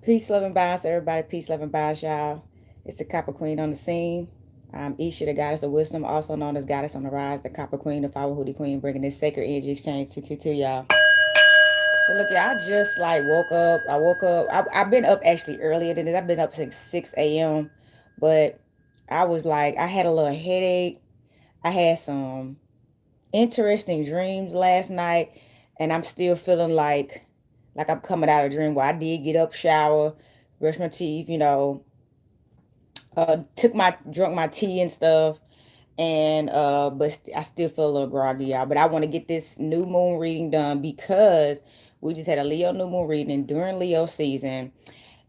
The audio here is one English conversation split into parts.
Peace, love, and vibes, everybody. Peace, love, and vibes, y'all. It's the Copper Queen on the scene. I'm Isha, the goddess of wisdom, also known as Goddess on the Rise, the Copper Queen, the Flower Hoodie Queen, bringing this sacred energy exchange to y'all. So look, y'all, I just like woke up. I woke up. I've been up actually earlier than this. I've been up since 6 a.m. But I was like, I had a little headache. I had some interesting dreams last night, and I'm still feeling like I'm coming out of a dream where I did get up, shower, brush my teeth, drunk my tea and stuff, and but I still feel a little groggy, y'all. But I want to get this new moon reading done because we just had a Leo new moon reading during Leo season,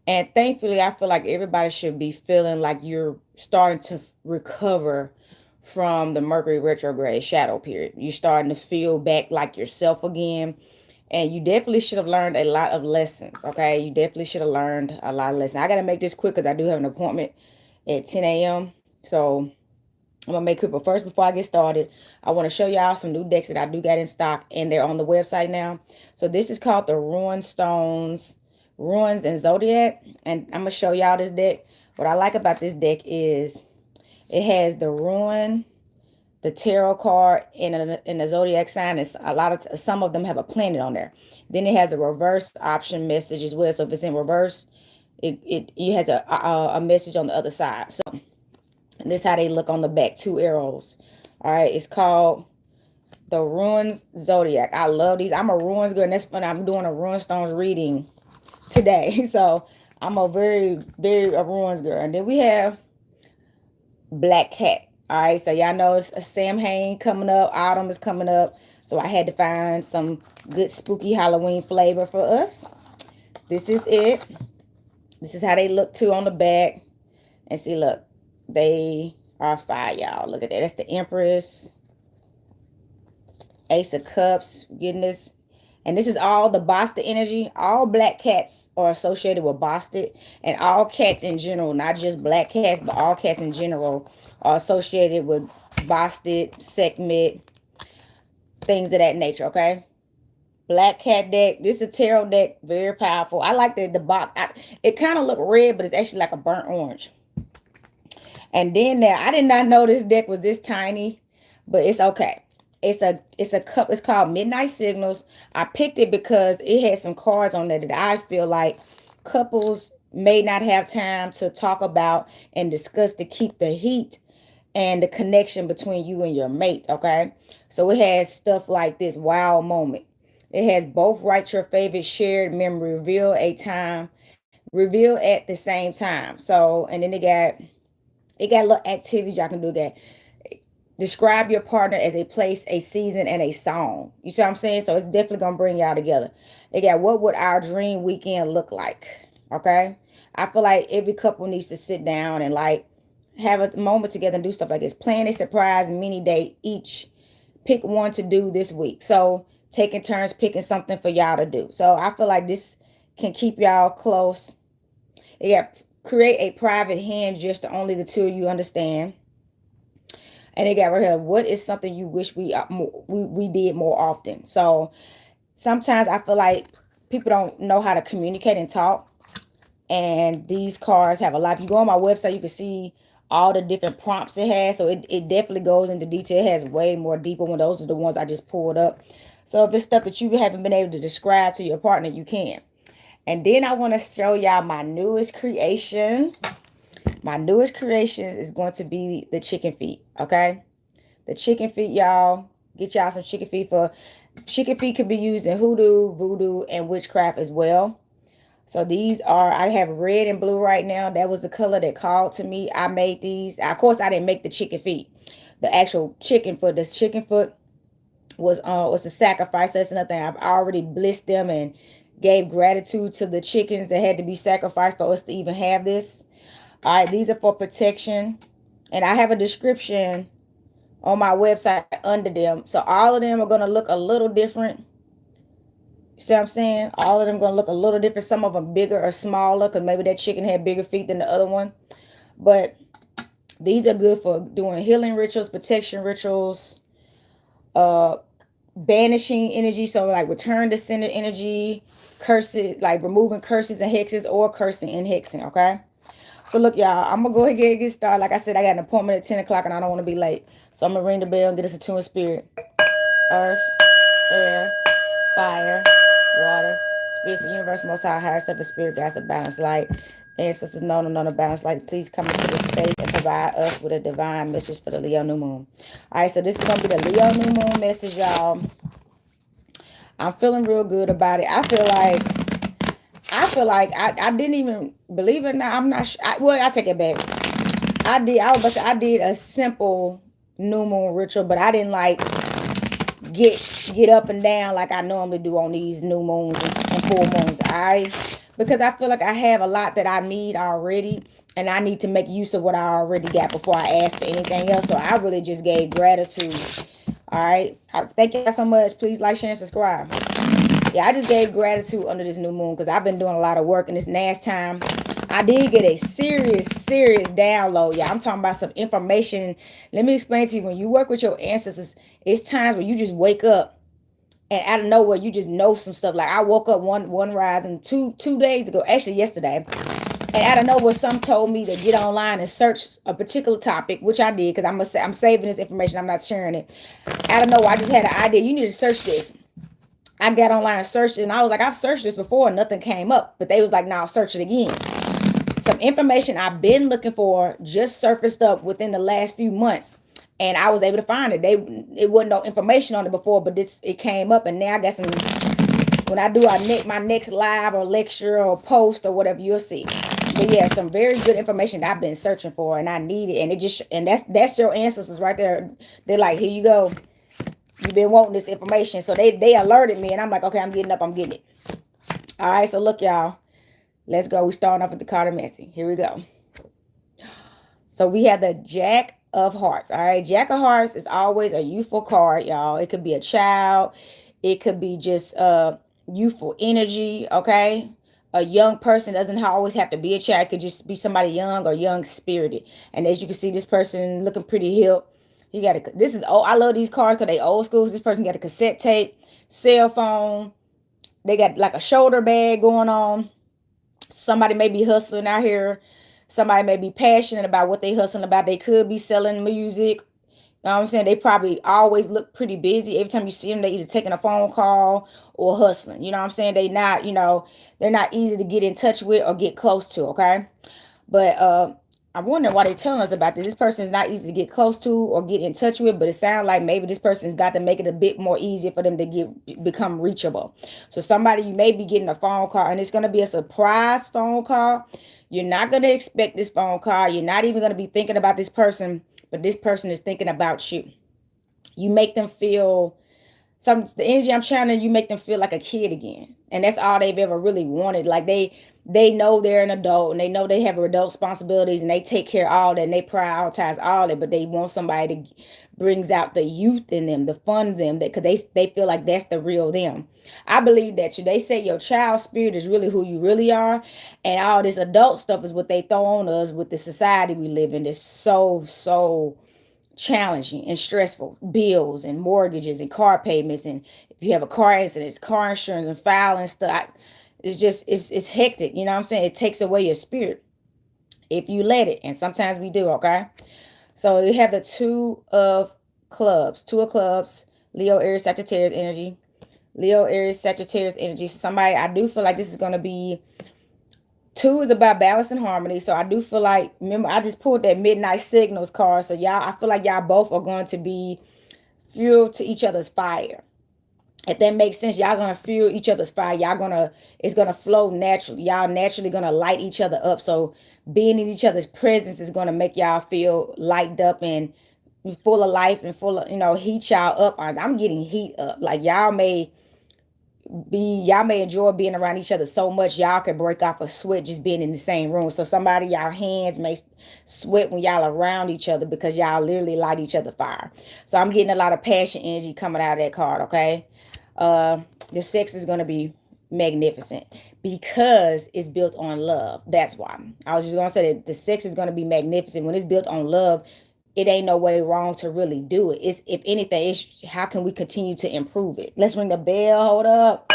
and thankfully, I feel like everybody should be feeling like you're starting to recover from the Mercury retrograde shadow period. You're starting to feel back like yourself again. And you definitely should have learned a lot of lessons, okay? You definitely should have learned a lot of lessons. I got to make this quick because I do have an appointment at 10 a.m. So I'm going to make it quick. But first, before I get started, I want to show y'all some new decks that I do got in stock. And they're on the website now. So this is called the Ruin Stones, Ruins and Zodiac. And I'm going to show y'all this deck. What I like about this deck is it has the Ruin, the tarot card, in the zodiac sign. Is a lot of some of them have a planet on there. Then it has a reverse option message as well. So if it's in reverse, it has a message on the other side. So and this is how they look on the back, two arrows. All right, it's called the Ruins Zodiac. I love these. I'm a Ruins girl, and that's fun. I'm doing a Ruin Stones reading today. So I'm a very a Ruins girl. And then we have Black Cat. All right, so y'all know it's a Sam Hain coming up. Autumn is coming up. So I had to find some good spooky Halloween flavor for us. This is it. This is how they look too on the back. And see, look, they are fire, y'all. Look at that. That's the Empress. Ace of Cups. Getting this. And this is all the Boston energy. All black cats are associated with Boston. And all cats in general, not just black cats, but all cats in general are associated with Boston, Sekhmet, things of that nature, okay? Black cat deck. This is a tarot deck. Very powerful. I like the box. It kind of look red, but it's actually like a burnt orange. And then there, I did not know this deck was this tiny, but it's okay. It's a cup. It's called Midnight Signals. I picked it because it had some cards on there that I feel like couples may not have time to talk about and discuss to keep the heat and the connection between you and your mate, okay? So it has stuff like this wow moment. It has both write your favorite shared memory, reveal at the same time. So, and then it got little activities y'all can do that. Describe your partner as a place, a season, and a song. You see what I'm saying? So it's definitely gonna bring y'all together. They got what would our dream weekend look like? Okay. I feel like every couple needs to sit down and like have a moment together and do stuff like this. Plan a surprise mini date each. Pick one to do this week. So taking turns picking something for y'all to do. So I feel like this can keep y'all close. Yeah, create a private hand just to only the two of you understand. And they got right here. What is something you wish we did more often? So sometimes I feel like people don't know how to communicate and talk. And these cards have a lot. If you go on my website, you can see all the different prompts it has. So it definitely goes into detail. It has way more deeper ones. Those are the ones I just pulled up. So if it's stuff that you haven't been able to describe to your partner, you can. And then I want to show y'all my newest creation. My newest creation is going to be the chicken feet, okay? The chicken feet, y'all. Get y'all some chicken feet. Chicken feet can be used in hoodoo, voodoo, and witchcraft as well. So these are, I have red and blue right now. That was the color that called to me. I made these. Of course, I didn't make the chicken feet. The actual chicken foot. This chicken foot was a sacrifice. That's another thing. I've already blessed them and gave gratitude to the chickens that had to be sacrificed for us to even have this. All right, these are for protection. And I have a description on my website under them. So all of them are going to look a little different. See what I'm saying? All of them going to look a little different. Some of them bigger or smaller because maybe that chicken had bigger feet than the other one. But these are good for doing healing rituals, protection rituals, banishing energy. So like return to sender energy, curses, like removing curses and hexes, or cursing and hexing. Okay. So look, y'all, I'm gonna go ahead and get started. Like I said, I got an appointment at 10 o'clock and I don't want to be late. So I'm gonna ring the bell and get us a tune spirit. Earth, air, fire, water, spirits of the universe, most high, higher self, spirit, guides of balance, light, ancestors known and non-balance light. Please come into this space and provide us with a divine message for the Leo new moon. All right, so this is gonna be the Leo new moon message, y'all. I'm feeling real good about it. I didn't even believe it. Now I'm not sure. Well, I take it back. I did a simple new moon ritual, but I didn't like get up and down like I normally do on these new moons and full moons. Because I feel like I have a lot that I need already, and I need to make use of what I already got before I ask for anything else. So I really just gave gratitude. All right. Thank you guys so much. Please like, share, and subscribe. Yeah, I just gave gratitude under this new moon because I've been doing a lot of work in this last time. I did get a serious download. Yeah, I'm talking about some information. Let me explain to you. When you work with your ancestors, it's times where you just wake up and out of nowhere you just know some stuff. Like I woke up one rising two days ago, actually yesterday, and out of nowhere some told me to get online and search a particular topic, which I did because I'm saving this information. I'm not sharing it. Out of nowhere, I just had an idea. You need to search this. I got online and searched it, and I was like, I've searched this before and nothing came up. But they was like, now search it again. Some information I've been looking for just surfaced up within the last few months. And I was able to find it. It wasn't no information on it before, but it came up, and now I got some. When I do my next live or lecture or post or whatever, you'll see. But yeah, some very good information that I've been searching for, and I need it. And that's your ancestors right there. They're like, here you go. You've been wanting this information. So they alerted me, and I'm like, okay, I'm getting up, I'm getting it. All right, so look, y'all. Let's go. We starting off with the card of Messy. Here we go. So we have the Jack of Hearts. All right, Jack of Hearts is always a youthful card, y'all. It could be a child. It could be just youthful energy, okay? A young person doesn't always have to be a child. It could just be somebody young or young spirited. And as you can see, this person looking pretty hip. You got this is I love these cards because they old school. This person got a cassette tape, cell phone. They got like a shoulder bag going on. Somebody may be hustling out here. Somebody may be passionate about what they hustling about. They could be selling music. You know what I'm saying? They probably always look pretty busy. Every time you see them, they either taking a phone call or hustling. You know what I'm saying? They're not easy to get in touch with or get close to, okay? But I'm wondering why they're telling us about this. This person is not easy to get close to or get in touch with, but it sounds like maybe this person is about to make it a bit more easier for them to become reachable. So somebody, you may be getting a phone call, and it's going to be a surprise phone call. You're not going to expect this phone call. You're not even going to be thinking about this person, but this person is thinking about you. You make them feel the energy I'm channeling, you make them feel like a kid again. And that's all they've ever really wanted. Like they know they're an adult, and they know they have adult responsibilities, and they take care of all that, and they prioritize all that, but they want somebody to brings out the youth in them, the fun of them, that because they feel like that's the real them. I believe that they say your child spirit is really who you really are, and all this adult stuff is what they throw on us with the society we live in. It's so challenging and stressful. Bills and mortgages and car payments, and if you have a car accident, it's car insurance and filing stuff. It's hectic. You know what I'm saying? It takes away your spirit if you let it, and sometimes we do. Okay, so you have the Two of Clubs, Leo, Aries, Sagittarius energy. Leo, Aries, Sagittarius energy. So somebody, I do feel like this is going to be. Two is about balance and harmony. So I do feel like, remember, I just pulled that Midnight Signals card. So y'all, I feel like y'all both are going to be fuel to each other's fire. If that makes sense, y'all gonna fuel each other's fire. It's gonna flow naturally. Y'all naturally gonna light each other up. So being in each other's presence is gonna make y'all feel lighted up and full of life and full of, heat y'all up. I'm getting heat up. Like y'all may enjoy being around each other so much y'all can break off a sweat just being in the same room. So somebody, y'all hands may sweat when y'all around each other because y'all literally light each other fire. So I'm getting a lot of passion energy coming out of that card. Okay, the sex is going to be magnificent because it's built on love. That's why I was just going to say that the sex is going to be magnificent when it's built on love. it ain't no way wrong to really do it. It's, if anything, it's how can we continue to improve it. Let's ring the bell. Hold up.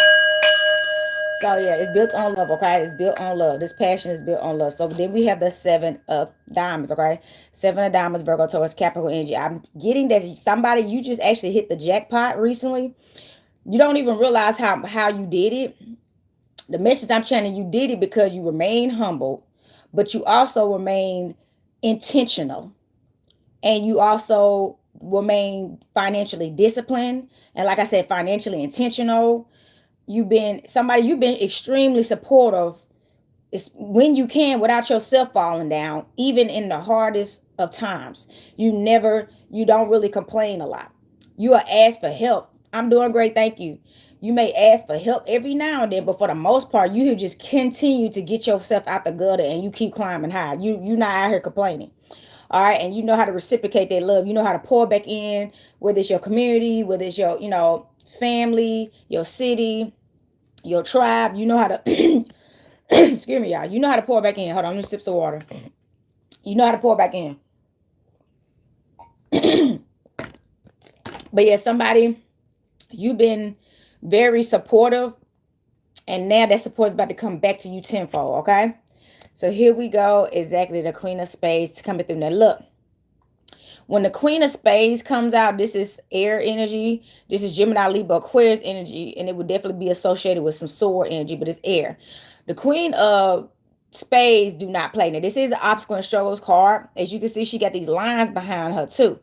So yeah, it's built on love, okay? It's built on love. This passion is built on love. So then we have the 7 of diamonds, okay? 7 of diamonds, Virgo, Taurus, Capricorn energy. I'm getting that somebody, you just actually hit the jackpot recently. You don't even realize how you did it. The message I'm channeling, you did it because you remain humble, but you also remain intentional, and you also remain financially disciplined. And like I said, financially intentional. You've been extremely supportive. It's when you can, without yourself falling down, even in the hardest of times. You don't really complain a lot. You are asked for help. I'm doing great, thank you. You may ask for help every now and then, but for the most part, you have just continue to get yourself out the gutter, and you keep climbing high. You're not out here complaining. All right, and you know how to reciprocate that love. You know how to pour back in, whether it's your community, whether it's your, family, your city, your tribe. You know how to excuse me, y'all. You know how to pour back in. Hold on, let me sip some water. You know how to pour back in. But yeah, somebody, you've been very supportive, and now that support is about to come back to you tenfold, okay? So here we go. Exactly, the Queen of Spades coming through. Now look, when the Queen of Spades comes out, this is air energy. This is Gemini, Libra, Aquarius energy, and it would definitely be associated with some sword energy, but it's air. The Queen of Spades do not play. Now, this is an obstacle and struggles card. As you can see, she got these lines behind her too.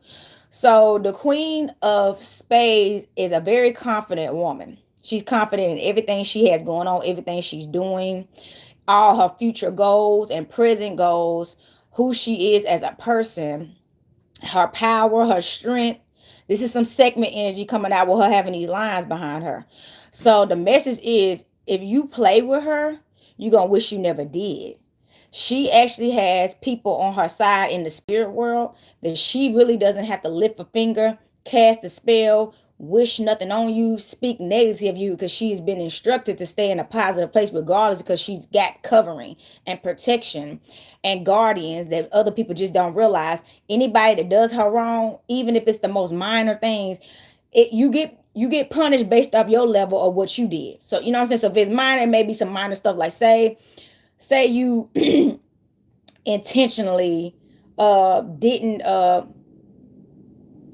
So the Queen of Spades is a very confident woman. She's confident in everything she has going on, everything she's doing, all her future goals and present goals, who she is as a person, her power, her strength. This is some segment energy coming out with her having these lines behind her. So the message is, if you play with her, you're going to wish you never did. She actually has people on her side in the spirit world that she really doesn't have to lift a finger, cast a spell, wish nothing on you, speak negative of you, because she's been instructed to stay in a positive place regardless, because she's got covering and protection and guardians that other people just don't realize. Anybody that does her wrong, even if it's the most minor things, you get punished based off your level of what you did. So you know what I'm saying? So if it's minor, maybe some minor stuff, like say you intentionally didn't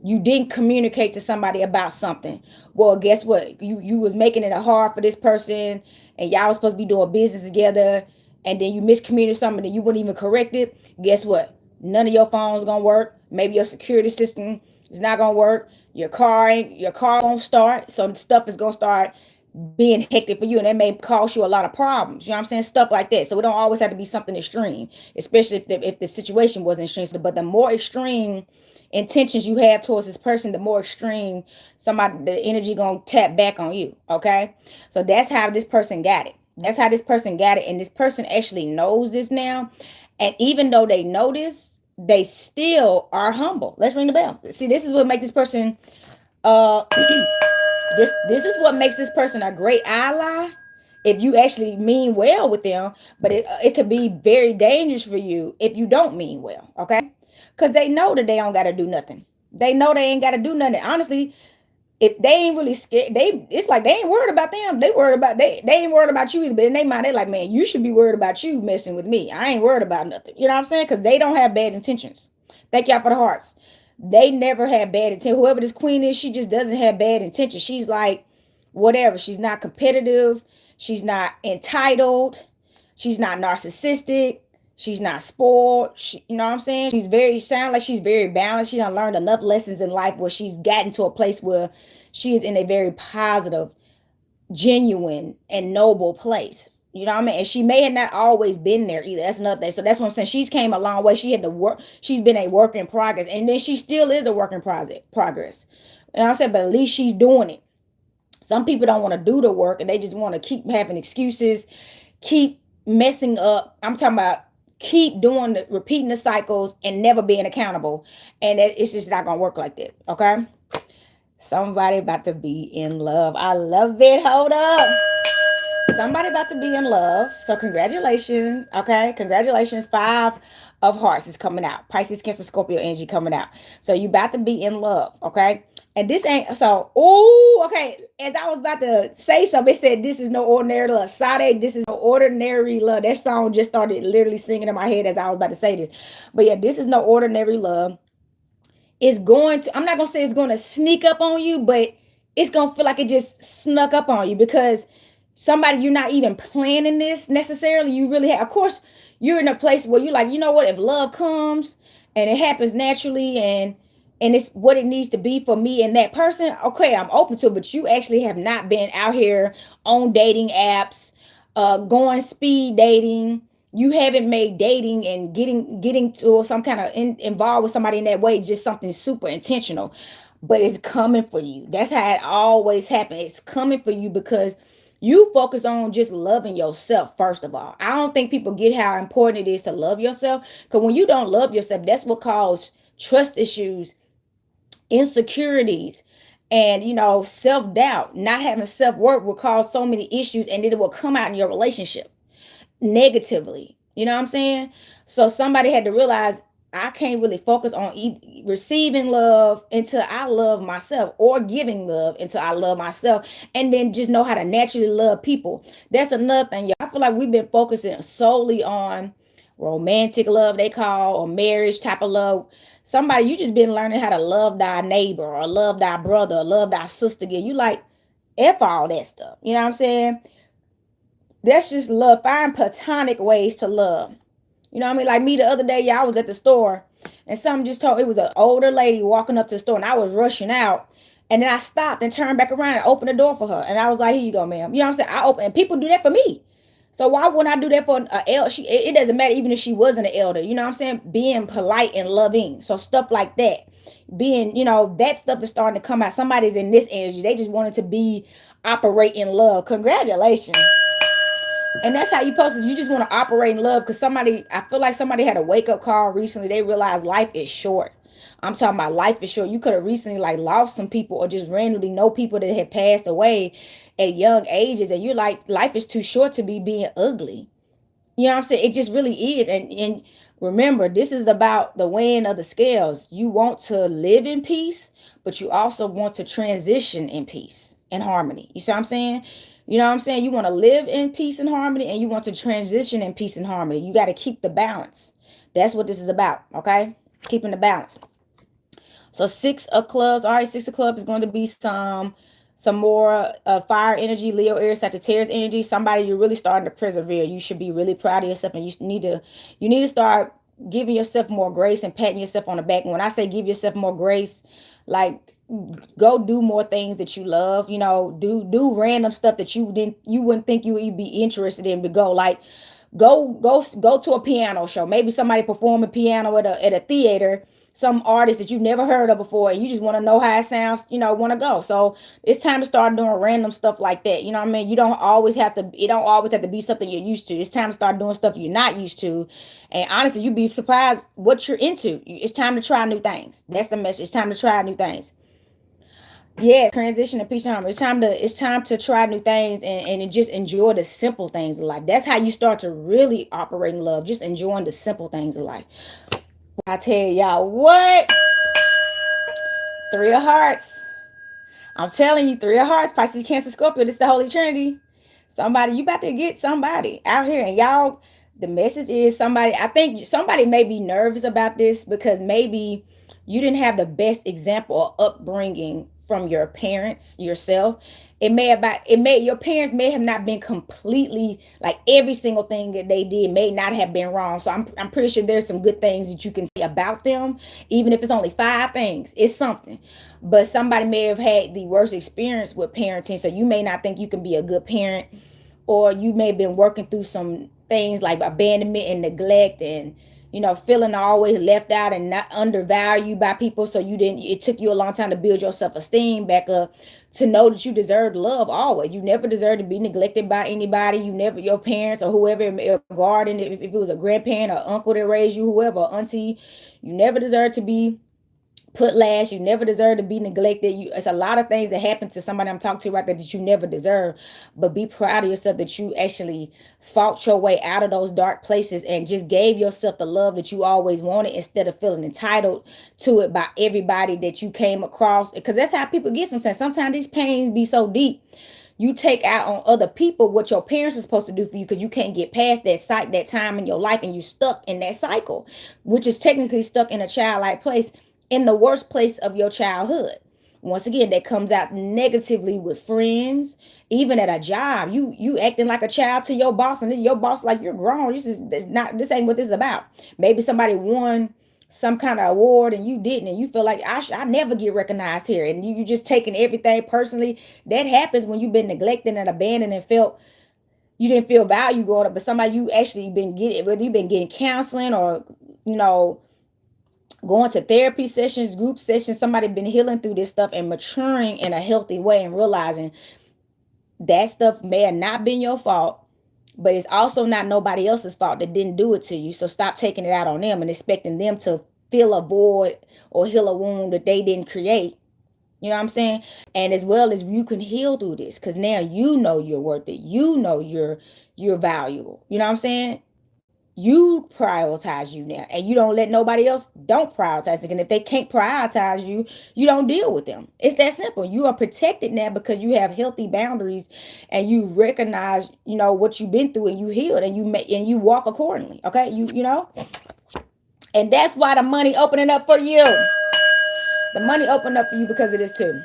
you didn't communicate to somebody about something. Well, guess what? You was making it hard for this person, and y'all was supposed to be doing business together, and then you miscommunicated something that you wouldn't even correct it. Guess what? None of your phones gonna work. Maybe your security system is not gonna work. Your car won't start. So stuff is gonna start being hectic for you, and that may cause you a lot of problems. You know what I'm saying? Stuff like that. So it don't always have to be something extreme, especially if the situation wasn't extreme. But the more extreme intentions you have towards this person, the more extreme the energy gonna tap back on you. Okay, so that's how this person got it. That's how this person got it, and this person actually knows this now. And even though they know this, they still are humble. Let's ring the bell. See, this is what makes this person uh this is what makes this person a great ally, if you actually mean well with them. But it could be very dangerous for you if you don't mean well, okay? Because they know that they don't got to do nothing. They know they ain't got to do nothing. Honestly, if they ain't really scared, it's like they ain't worried about them. They ain't worried about you either. But in their mind, they like, man, you should be worried about you messing with me. I ain't worried about nothing. You know what I'm saying? Because they don't have bad intentions. Thank y'all for the hearts. They never had bad intent. Whoever this queen is, she just doesn't have bad intentions. She's like, whatever. She's not competitive. She's not entitled. She's not narcissistic. She's not spoiled. You know what I'm saying? Sound like she's very balanced. She done learned enough lessons in life where she's gotten to a place where she is in a very positive, genuine, and noble place. You know what I mean? And she may have not always been there either. That's another thing. So that's what I'm saying. She's came a long way. She had to work. She's been a work in progress. And then she still is a work in progress. You know what I'm saying? But at least she's doing it. Some people don't want to do the work, and they just want to keep having excuses, keep messing up. I'm talking about keep repeating the cycles and never being accountable. And it's just not going to work like that. Okay? Somebody about to be in love. I love it. Hold up. somebody about to be in love. So congratulations. Okay. Congratulations. Five of hearts is coming out. Pisces, Cancer, Scorpio energy coming out. So you about to be in love. Okay. And this ain't so, oh, okay. As I was about to say something, it said this is no ordinary love. Sade, this is no ordinary love. That song just started literally singing in my head as I was about to say this. But yeah, this is no ordinary love. It's going to, I'm not gonna say it's gonna sneak up on you, but it's gonna feel like it just snuck up on you because somebody you're not even planning this necessarily. You really have, of course, you're in a place where you're like, you know what, if love comes and it happens naturally and it's what it needs to be for me and that person, okay, I'm open to it. But you actually have not been out here on dating apps, going speed dating. You haven't made dating and getting to some kind of involved with somebody in that way just something super intentional, but it's coming for you. That's how it always happens. It's coming for you because you focus on just loving yourself first of all. I don't think people get how important it is to love yourself, because when you don't love yourself, that's what causes trust issues, insecurities, and self-doubt. Not having self-worth will cause so many issues, and then it will come out in your relationship negatively. You know what I'm saying? So somebody had to realize I can't really focus on receiving love until I love myself, or giving love until I love myself, and then just know how to naturally love people. That's another thing. I feel like we've been focusing solely on romantic love, they call, or marriage type of love. Somebody, you just been learning how to love thy neighbor, or love thy brother, or love thy sister again. You like F all that stuff. You know what I'm saying? That's just love. Find platonic ways to love. You know what I mean? Like me the other day, yeah, I was at the store and something just told, it was an older lady walking up to the store and I was rushing out. And then I stopped and turned back around and opened the door for her. And I was like, here you go, ma'am. You know what I'm saying? I open, and people do that for me. So why wouldn't I do that for a elder? It doesn't matter even if she wasn't an elder. You know what I'm saying? Being polite and loving. So stuff like that. Being, that stuff is starting to come out. Somebody's in this energy. They just wanted to operate in love. Congratulations. And that's how you supposed to, you just want to operate in love, because I feel like somebody had a wake up call recently. They realized life is short. I'm talking about life is short. You could have recently like lost some people, or just randomly know people that had passed away at young ages, and you're like, life is too short to be being ugly. You know what I'm saying? It just really is. And remember, this is about the weighing of the scales. You want to live in peace, but you also want to transition in peace and harmony. You see what I'm saying? You know what I'm saying? You want to live in peace and harmony, and you want to transition in peace and harmony. You got to keep the balance. That's what this is about, okay? Keeping the balance. So 6 of clubs. All right, 6 of clubs is going to be some more fire energy, Leo, Aries, Sagittarius energy. Somebody you're really starting to persevere. You should be really proud of yourself, and you need to start giving yourself more grace and patting yourself on the back. And when I say give yourself more grace, like go do more things that you love. Do random stuff that you wouldn't think you would be interested in, but go like go to a piano show. Maybe somebody performing piano at a theater, some artist that you've never heard of before, and you just want to know how it sounds, want to go. So it's time to start doing random stuff like that. You know what I mean? It don't always have to be something you're used to. It's time to start doing stuff you're not used to. And honestly, you'd be surprised what you're into. It's time to try new things. That's the message. It's time to try new things. Yeah, transition to peace and harmony. It's time to try new things, and just enjoy the simple things in life. That's how you start to really operate in love. Just enjoying the simple things in life. I tell y'all what, 3 of hearts. I'm telling you, 3 of hearts, Pisces, Cancer, Scorpio. This is the Holy Trinity. Somebody, you about to get somebody out here, and y'all, the message is somebody. I think somebody may be nervous about this because maybe you didn't have the best example or upbringing from your parents yourself. Your parents may have not been completely, like, every single thing that they did may not have been wrong. So I'm pretty sure there's some good things that you can say about them, even if it's only 5 things. It's something. But somebody may have had the worst experience with parenting, so you may not think you can be a good parent, or you may have been working through some things like abandonment and neglect, and feeling always left out and not undervalued by people. So it took you a long time to build your self-esteem back up, to know that you deserve love always. You never deserve to be neglected by anybody. Your parents or whoever, your guardian, if it was a grandparent or uncle that raised you, whoever, auntie, you never deserve to be put last. You never deserve to be neglected. It's a lot of things that happen to somebody I'm talking to right there that you never deserve. But be proud of yourself that you actually fought your way out of those dark places and just gave yourself the love that you always wanted instead of feeling entitled to it by everybody that you came across. Because that's how people get sometimes. Sometimes these pains be so deep, you take out on other people what your parents are supposed to do for you because you can't get past that time in your life, and you stuck in that cycle, which is technically stuck in a childlike place, in the worst place of your childhood. Once again, that comes out negatively with friends, even at a job. You acting like a child to your boss, and then your boss like, you're grown. This ain't what this is about. Maybe somebody won some kind of award and you didn't, and you feel like I never get recognized here, and you just taking everything personally. That happens when you've been neglected and abandoned and felt you didn't feel value growing up. But somebody you actually been getting, whether you've been getting counseling or you know going to therapy sessions, group sessions, somebody been healing through this stuff and maturing in a healthy way and realizing that stuff may have not been your fault, but it's also not nobody else's fault that didn't do it to you. So stop taking it out on them and expecting them to fill a void or heal a wound that they didn't create. You know what I'm saying? And as well as you can heal through this, because now you know you're worth it. You know you're valuable. You know what I'm saying? You prioritize you now, and you don't let nobody else don't prioritize it. And if they can't prioritize you, you don't deal with them. It's that simple. You are protected now because you have healthy boundaries, and you recognize what you've been through, and you healed, and you walk accordingly. Okay, and that's why the money opening up for you. The money opened up for you because of this too.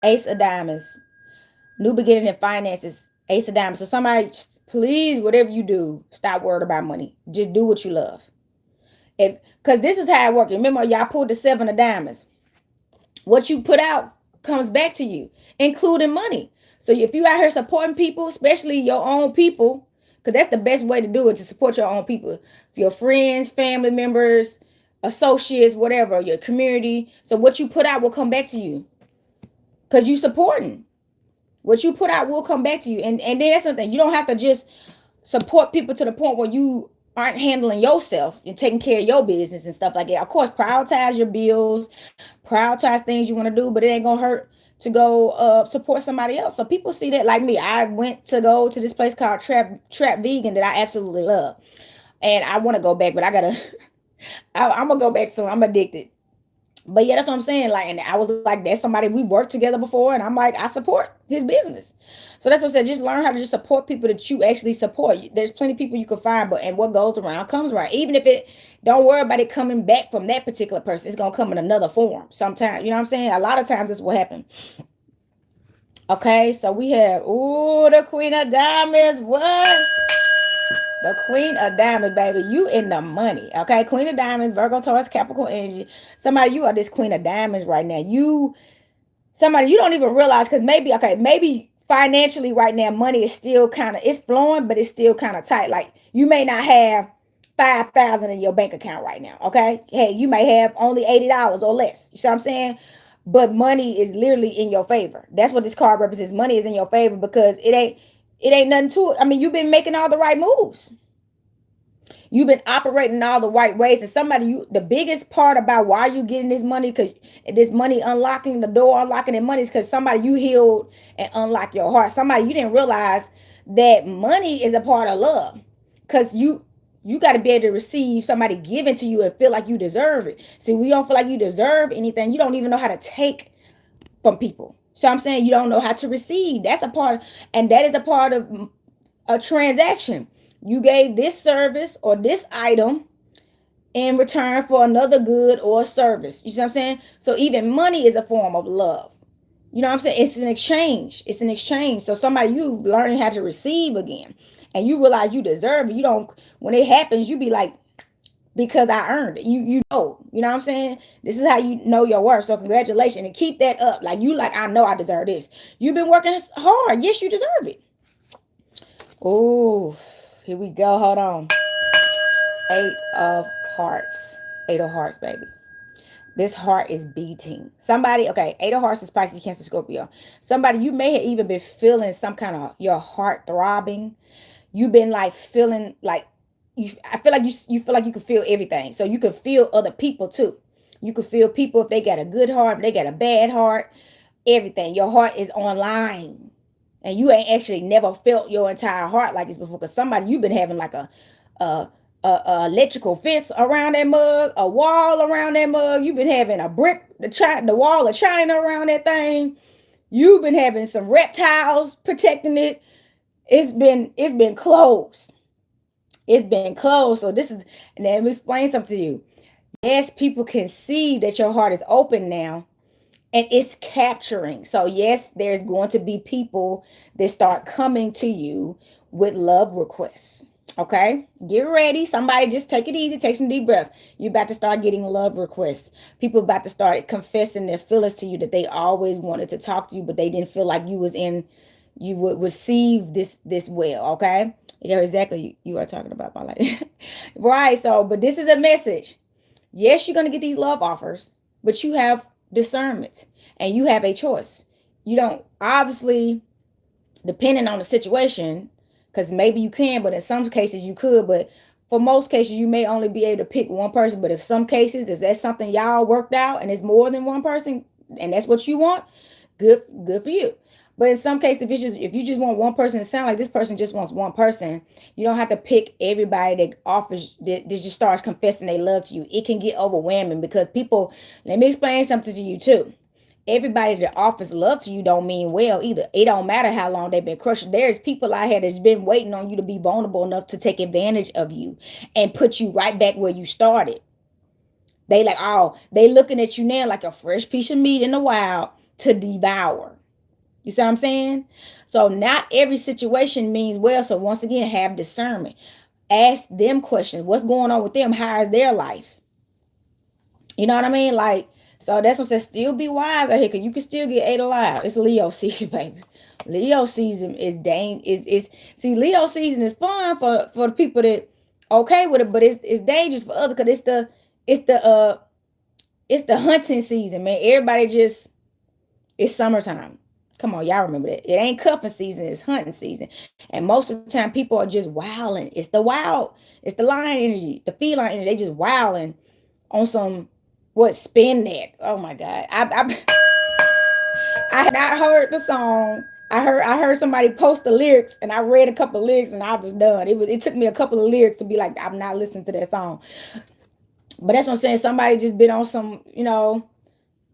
Ace of Diamonds, new beginning in finances. Ace of Diamonds. So somebody, please, whatever you do, stop worrying about money. Just do what you love. Because this is how it works. Remember, y'all pulled the Seven of Diamonds. What you put out comes back to you, including money. So if you out here supporting people, especially your own people, because that's the best way to do it, to support your own people, your friends, family members, associates, whatever, your community. So what you put out will come back to you because you supporting. What you put out will come back to you. And then that's something. You don't have to just support people to the point where you aren't handling yourself and taking care of your business and stuff like that. Of course, prioritize your bills, prioritize things you want to do, but it ain't gonna hurt to go support somebody else. So people see that. Like me, I went to go to this place called Trap Vegan that I absolutely love, and I want to go back, but I gotta. I'm gonna go back soon. I'm addicted. But yeah, that's what I'm saying. Like, and I was like, that's somebody we worked together before, and I'm like, I support his business. So that's what I said. Just learn how to just support people that you actually support. There's plenty of people you can find, and what goes around comes around. Even if it, don't worry about it coming back from that particular person. It's gonna come in another form sometimes. You know what I'm saying? A lot of times that's what happens. Okay, so we have the Queen of Diamonds. What? The Queen of Diamonds, baby. You in the money. Okay. Queen of Diamonds, Virgo, Taurus, Capricorn energy. Somebody, you are this Queen of Diamonds right now. Somebody you don't even realize, because maybe financially right now, money is still it's flowing, but it's still kind of tight. Like you may not have 5,000 in your bank account right now. Okay. Hey, you may have only $80 or less. You see what I'm saying? But money is literally in your favor. That's what this card represents. Money is in your favor because it ain't nothing to it. I mean, you've been making all the right moves. You've been operating in all the right ways. And the biggest part about why you getting this money, because this money unlocking the door, unlocking the money, is because somebody you healed and unlock your heart. Somebody you didn't realize that money is a part of love. Because you got to be able to receive somebody giving to you and feel like you deserve it. See, we don't feel like you deserve anything. You don't even know how to take from people. So I'm saying you don't know how to receive. That's a part, and that is a part of a transaction. You gave this service or this item in return for another good or service. You see what I'm saying? So even money is a form of love. You know what I'm saying? It's an exchange. It's an exchange. So somebody you learning how to receive again, and you realize you deserve it. You don't. When it happens, you be like, because I earned it. You know what I'm saying? This is how you know your worth. So congratulations, and keep that up. I know I deserve this. You've been working hard. Yes, you deserve it. Oh, here we go. Hold on. Eight of Hearts. Eight of Hearts, baby. This heart is beating. Somebody, okay, Eight of Hearts is Pisces, Cancer, Scorpio. Somebody, you may have even been feeling some kind of your heart throbbing. You've been like feeling like I feel like you feel like you can feel everything. So you can feel other people too. You can feel people if they got a good heart, if they got a bad heart, everything. Your heart is online. And you ain't actually never felt your entire heart like this before. Because somebody, you've been having like a, a electrical fence around that mug, a wall around that mug. You've been having a brick, the wall of China around that thing. You've been having some reptiles protecting it. It's been closed. It's been closed. So this is, and let me explain something to you. Yes, people can see that your heart is open now, and it's capturing. So yes, there's going to be people that start coming to you with love requests. Okay, get ready. Somebody just take it easy, take some deep breath. You're about to start getting love requests. People about to start confessing their feelings to you, that they always wanted to talk to you, but they didn't feel like you would receive this well. Okay, yeah, exactly. You are talking about my life. Right. So, but this is a message. Yes, you're going to get these love offers, but you have discernment and you have a choice. You don't, obviously, depending on the situation, because maybe you can, but in some cases you could, but for most cases you may only be able to pick one person. But if some cases, if that's something y'all worked out and it's more than one person and that's what you want, good for you. But in some cases, if you just want one person to sound like this person just wants one person, you don't have to pick everybody that offers that just starts confessing they love to you. It can get overwhelming because people, let me explain something to you too. Everybody that offers love to you don't mean well either. It don't matter how long they've been crushed. There's people out here that's been waiting on you to be vulnerable enough to take advantage of you and put you right back where you started. They like, oh, they looking at you now like a fresh piece of meat in the wild to devour. You see what I'm saying? So not every situation means well. So once again, have discernment. Ask them questions. What's going on with them? How is their life? You know what I mean? Like, so that's what says still be wise out here, because you can still get ate alive. It's Leo season, baby. Leo season is is see, Leo season is fun for the people that okay with it, but it's dangerous for others, because it's the uh it's the hunting season, man. Everybody just, it's summertime. Come on, y'all remember that. It ain't cuffing season, it's hunting season. And most of the time people are just wilding. It's the lion energy, the feline energy. They just wilding on some, what, spin that. Oh my God. I had not heard the song. I heard somebody post the lyrics and I read a couple of lyrics and I was done. It took me a couple of lyrics to be like, I'm not listening to that song. But that's what I'm saying. Somebody just been on some,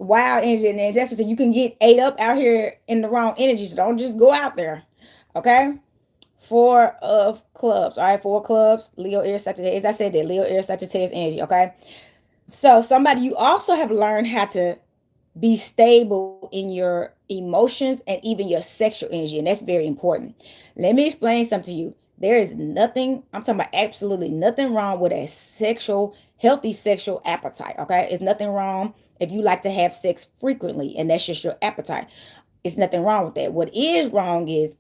wild energy, and that's what I'm saying. You can get ate up out here in the wrong energy. So don't just go out there. Okay? Four of clubs. All right, four clubs. Leo, Aries, Sagittarius. As I said that, Leo, Aries, Sagittarius energy. Okay? So somebody, you also have learned how to be stable in your emotions and even your sexual energy. And that's very important. Let me explain something to you. There is nothing, I'm talking about absolutely nothing wrong with a healthy sexual appetite. Okay. It's nothing wrong if you like to have sex frequently and that's just your appetite. It's nothing wrong with that. What is wrong is,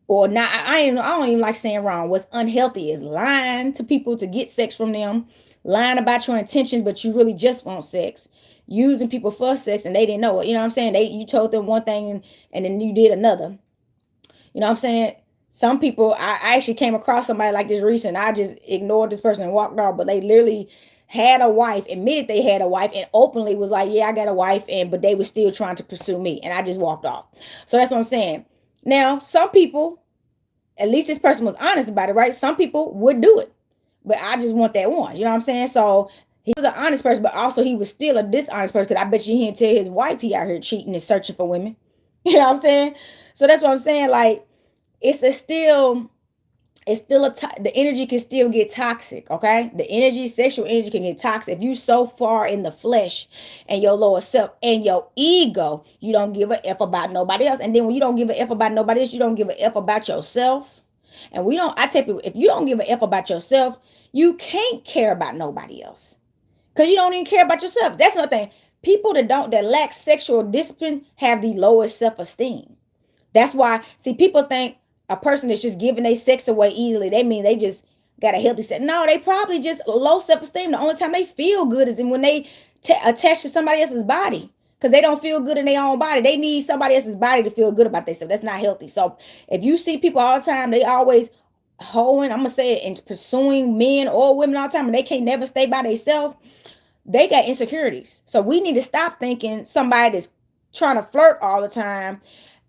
or not, I don't even like saying wrong. What's unhealthy is lying to people to get sex from them, lying about your intentions, but you really just want sex, using people for sex and they didn't know it. You know what I'm saying? You told them one thing and then you did another. You know what I'm saying? Some people, I actually came across somebody like this recent. I just ignored this person and walked off, but they literally had a wife, admitted they had a wife, and openly was like, yeah, I got a wife, and but they were still trying to pursue me, and I just walked off. So that's what I'm saying. Now, some people, at least this person was honest about it, right? Some people would do it, but I just want that one. You know what I'm saying? So he was an honest person, but also he was still a dishonest person, because I bet you he didn't tell his wife he out here cheating and searching for women. You know what I'm saying? So that's what I'm saying. Like, the energy can still get toxic. Okay, the energy, sexual energy, can get toxic if you so far in the flesh and your lower self and your ego, you don't give a f about nobody else. And then when you don't give a f about nobody else, you don't give a f about yourself. And I tell people, if you don't give a f about yourself, you can't care about nobody else, because you don't even care about yourself. That's another thing. People that lack sexual discipline have the lowest self-esteem. That's why, see, people think a person that's just giving their sex away easily, they mean they just got a healthy sex. No, they probably just low self-esteem. The only time they feel good is when they attach to somebody else's body, because they don't feel good in their own body. They need somebody else's body to feel good about themselves. That's not healthy. So if you see people all the time, they always hoeing, I'm going to say it, and pursuing men or women all the time, and they can't never stay by themselves, they got insecurities. So we need to stop thinking somebody that's trying to flirt all the time.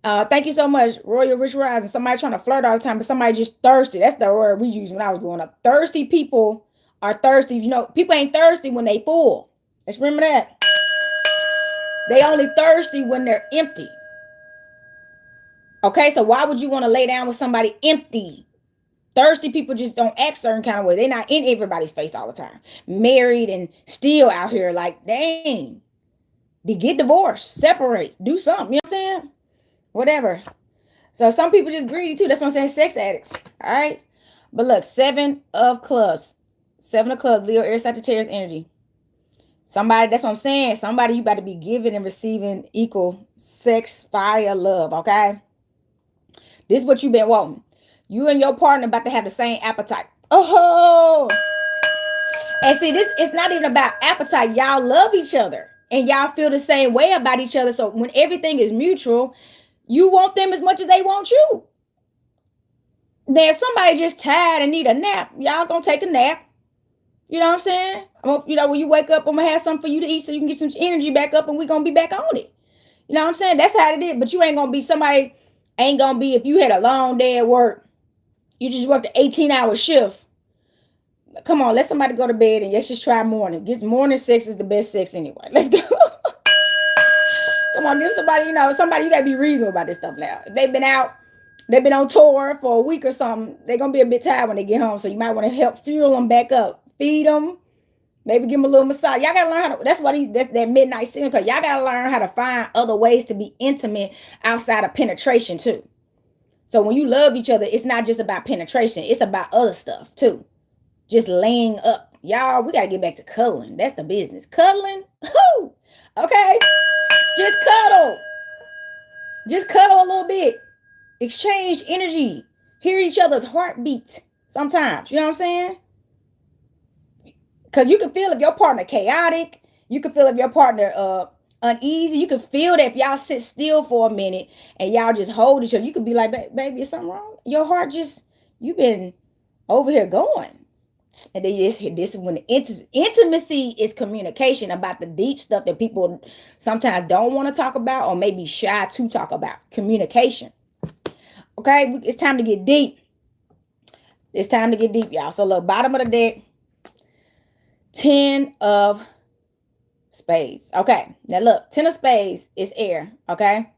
Thank you so much, Royal Rich Rising. Somebody trying to flirt all the time, but somebody just thirsty. That's the word we used when I was growing up. Thirsty people are thirsty. You know, people ain't thirsty when they full. Let's remember that. They only thirsty when they're empty. Okay, so why would you want to lay down with somebody empty? Thirsty people just don't act certain kind of way. They're not in everybody's face all the time. Married and still out here like, dang. They get divorced, separate, do something. You know what I'm saying? Whatever. So some people just greedy too. That's what I'm saying. Sex addicts. All right. But look, 7 of clubs. 7 of clubs, Leo, Aries, Sagittarius energy. Somebody, that's what I'm saying. Somebody you about to be giving and receiving equal sex, fire, love. Okay. This is what you've been wanting. You and your partner about to have the same appetite. Oh. And see, this it's not even about appetite. Y'all love each other. And y'all feel the same way about each other. So when everything is mutual, you want them as much as they want you. Then somebody just tired and need a nap. Y'all gonna take a nap. You know what I'm saying? You know, when you wake up, I'm gonna have something for you to eat so you can get some energy back up and we're gonna be back on it. You know what I'm saying? That's how it is. But you ain't gonna be somebody, ain't gonna be if you had a long day at work, you just worked an 18-hour shift. Come on, let somebody go to bed and let's just try morning. Get morning sex is the best sex anyway. Let's go. Come on, give somebody, you know, somebody, you gotta be reasonable about this stuff now. If they've been out, they've been on tour for a week or something, they're gonna be a bit tired when they get home. So you might want to help fuel them back up. Feed them, maybe give them a little massage. Y'all gotta learn how to, that's that midnight sin, because y'all gotta learn how to find other ways to be intimate outside of penetration too. So when you love each other, it's not just about penetration, it's about other stuff too. Just laying up. Y'all, we got to get back to cuddling. That's the business. Cuddling? Whoo! Okay? Just cuddle. Just cuddle a little bit. Exchange energy. Hear each other's heartbeats sometimes. You know what I'm saying? Because you can feel if your partner chaotic. You can feel if your partner uneasy. You can feel that if y'all sit still for a minute and y'all just hold each other. You could be like, baby, is something wrong? Your heart just, you've been over here going. And then this is when the intimacy is communication about the deep stuff that people sometimes don't want to talk about or maybe shy to talk about. Communication. Okay, it's time to get deep. It's time to get deep, y'all. So look, bottom of the deck, 10 of spades. Okay, now look, 10 of spades is air. Okay,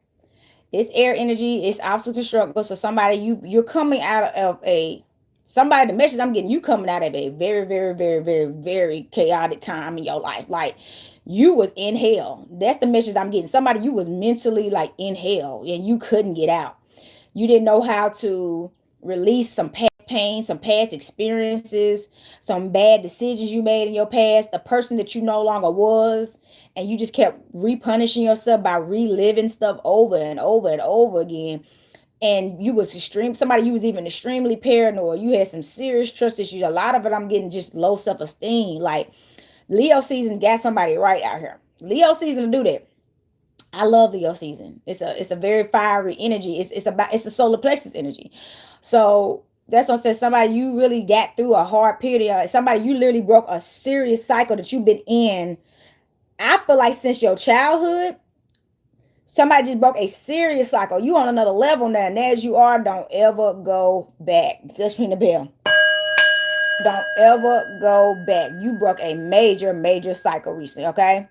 it's air energy. It's obstacle struggle. So somebody you're coming out of a somebody, the message I'm getting, you coming out of a very, very, very, very, very chaotic time in your life. Like you was in hell. That's the message I'm getting. Somebody, you was mentally like in hell and you couldn't get out. You didn't know how to release some past pain, some past experiences, some bad decisions you made in your past, the person that you no longer was. And you just kept repunishing yourself by reliving stuff over and over and over again. And you was somebody you was even extremely paranoid. You had some serious trust issues. A lot of it I'm getting just low self-esteem. Like Leo season got somebody right out here. Leo season to do that. I love Leo season. It's a very fiery energy. It's the solar plexus energy. So that's what I said. Somebody you really got through a hard period. Somebody you literally broke a serious cycle that you've been in. I feel like since your childhood. Somebody just broke a serious cycle. You on another level now. And as you are, don't ever go back. Just ring the bell. Don't ever go back. You broke a major, major cycle recently, okay?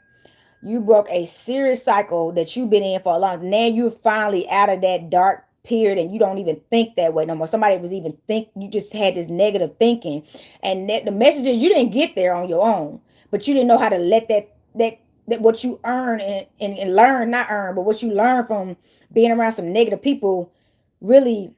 You broke a serious cycle that you've been in for a long time. Now you're finally out of that dark period and you don't even think that way no more. Somebody was even you just had this negative thinking. And the message is you didn't get there on your own. But you didn't know how to let that what you earn and learn, not earn, but what you learn from being around some negative people really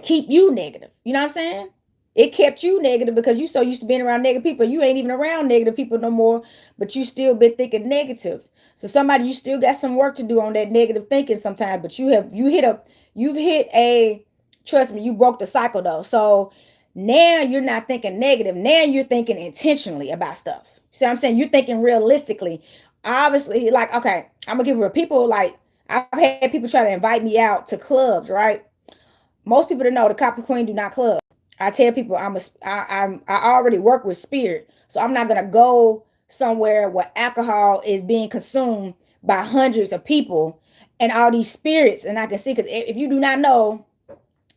keep you negative. You know what I'm saying? It kept you negative because you so used to being around negative people. You ain't even around negative people no more, but you still been thinking negative. So somebody, you still got some work to do on that negative thinking sometimes, but you've hit a, trust me, you broke the cycle though. So now you're not thinking negative. Now you're thinking intentionally about stuff. See what I'm saying? You're thinking realistically. Obviously, like, okay, I'm gonna give you people like, I've had people try to invite me out to clubs, right? Most people don't know the Copper Queen do not club. I tell people I already work with spirit, so I'm not gonna go somewhere where alcohol is being consumed by hundreds of people and all these spirits. And I can see, because if you do not know,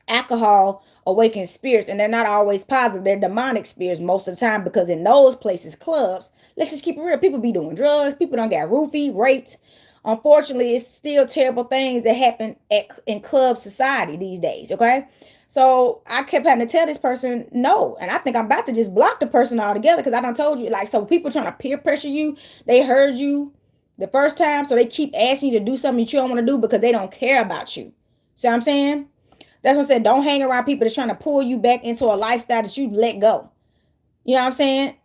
alcohol awakens spirits, and they're not always positive. They're demonic spirits most of the time, because in those places, clubs, let's just keep it real, people be doing drugs, people don't get roofied, raped. Unfortunately, it's still terrible things that happen in club society these days. Okay, so I kept having to tell this person no, and I think I'm about to just block the person altogether, because I done told you, like, so people trying to peer pressure you, they heard you the first time, so they keep asking you to do something that you don't want to do because they don't care about you. See what I'm saying? That's what I said. Don't hang around people that's trying to pull you back into a lifestyle that you let go. You know what I'm saying?